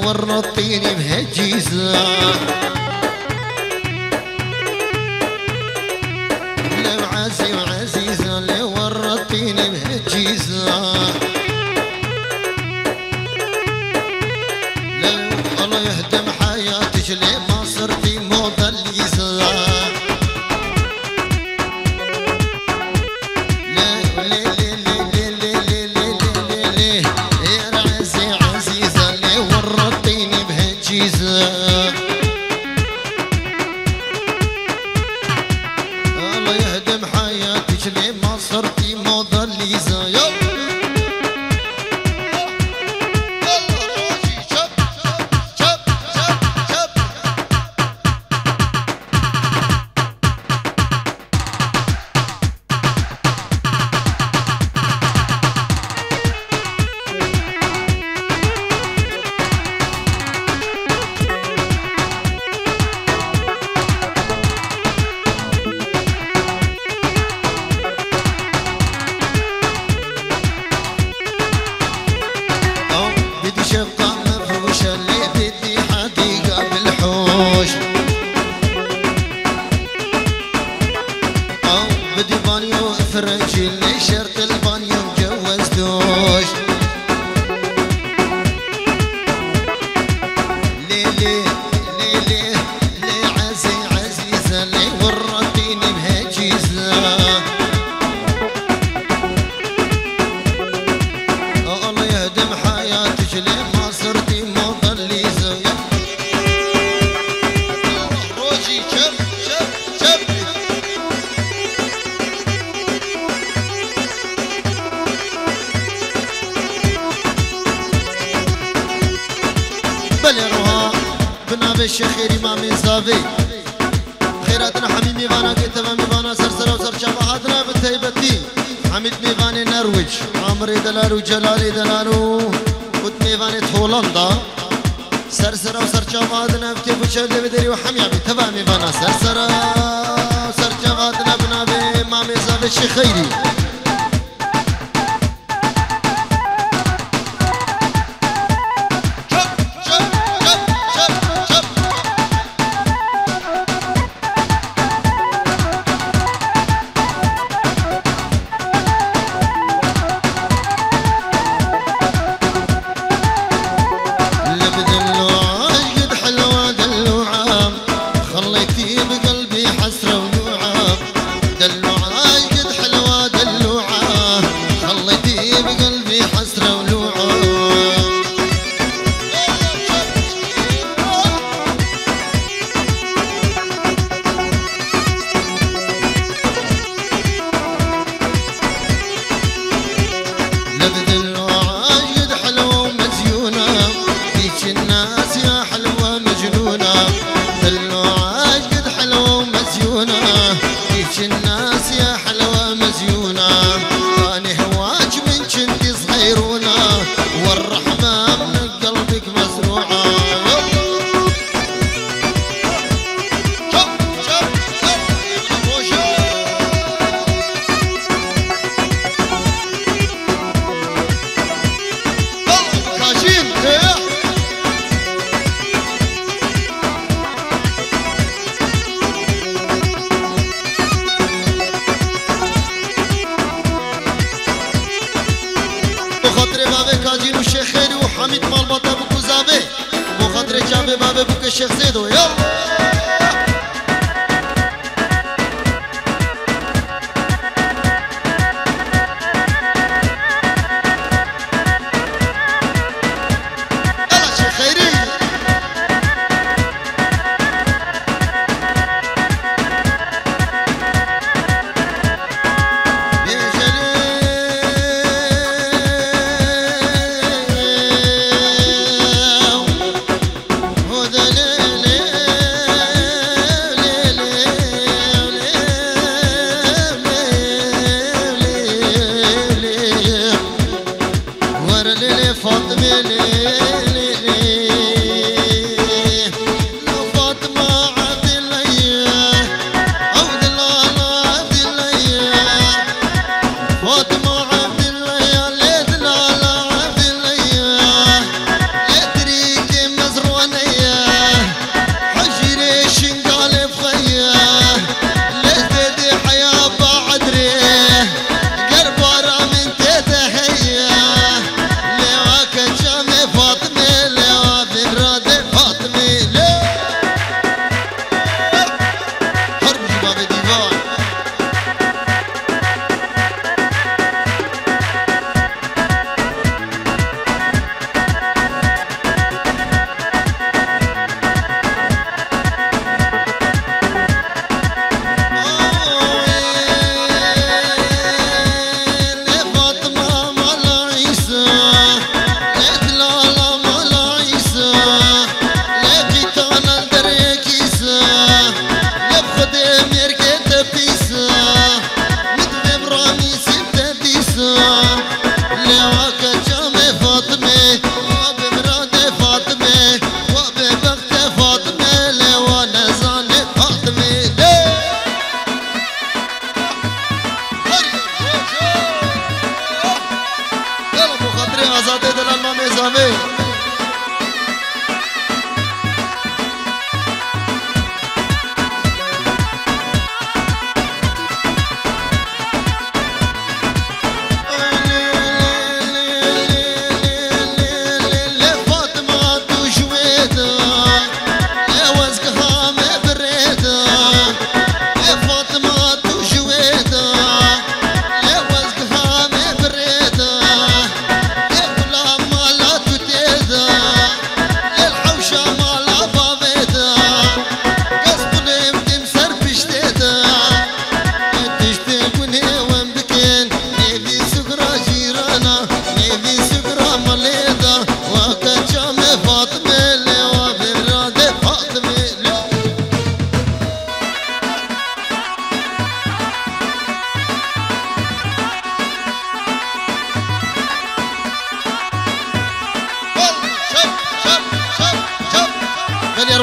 ورطيني بهالجيزة لو عزي وعزيزة لو ورطيني بهالجيزة لو الله يهدم حياتك ليه ما صرتي موديليزة الله يهدم حياتك ليه ما صرتي موديليزة يلا روجي شب شب شب شب شقة مفروشة اللي بدي حديقة بالحوش أو بدي بانيو فرنجي اللي شرط البانيو مجوزتوش ليه عزيزة ليه ورطيني بهالجيزة الله يهدم حياتك ليه ما صرتي موديليزة روجي شب شب شب بلي روها بنابي الشيخ إمام الزافي خيراتنا حميد ميفانا كتبا ميفانا سرسرة وسرشابة هادنا بالتيبتي حميد ميفاني نرويج عمري دلالو جلالي دلالو كنت ميفاني هولندا سرسرة وسرشابة هادنا بكيف وشالي بدري وحميابي تبا ميفانا سرسرة وسرشابة هادنا بنابي إمام الزافي الشيخ خيري الناس يا حلوة مزيونة أنا هواك من كنتي صغيرونة والرحمة من قلبك مزروعة شوف شوف كاشين كاجين والشيخ خيري وحميد مال بطا بكو زابي وخاطري جابي بابي بك الشيخ زيدو يلا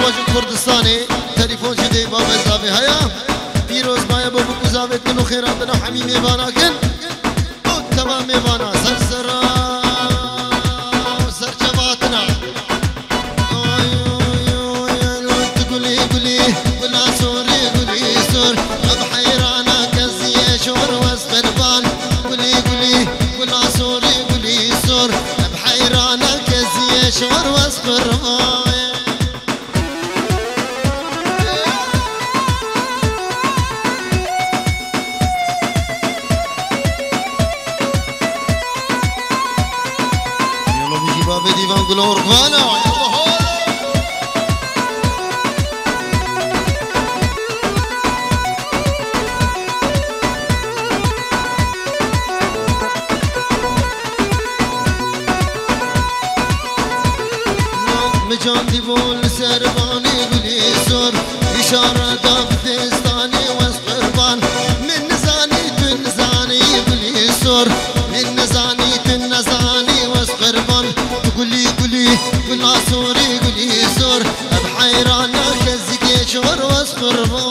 واجد كردستاني تليفون جدي بابا زافي هيا بيروز بايا بابو زافي كنو خيراتنا حميمي بانا كن تمام بانا سرسرا سرچباتنا تقولي قولي قلا سوري قولي سور بحيرانا كزي شور واسقربان قولي قولي قلا سوري قولي سور بحيرانا كزي شور واسقربان ديفان قولوا ركبانا يلا هول مجان ديبول سرباني قولي سور إشارة دفتستاني واسقربان من نزاني تنزاني قولي سور من نزاني تنزاني واسقربان قولي قولي قولنا سوري قولي سور بحيرانا كزكي شور واسقربان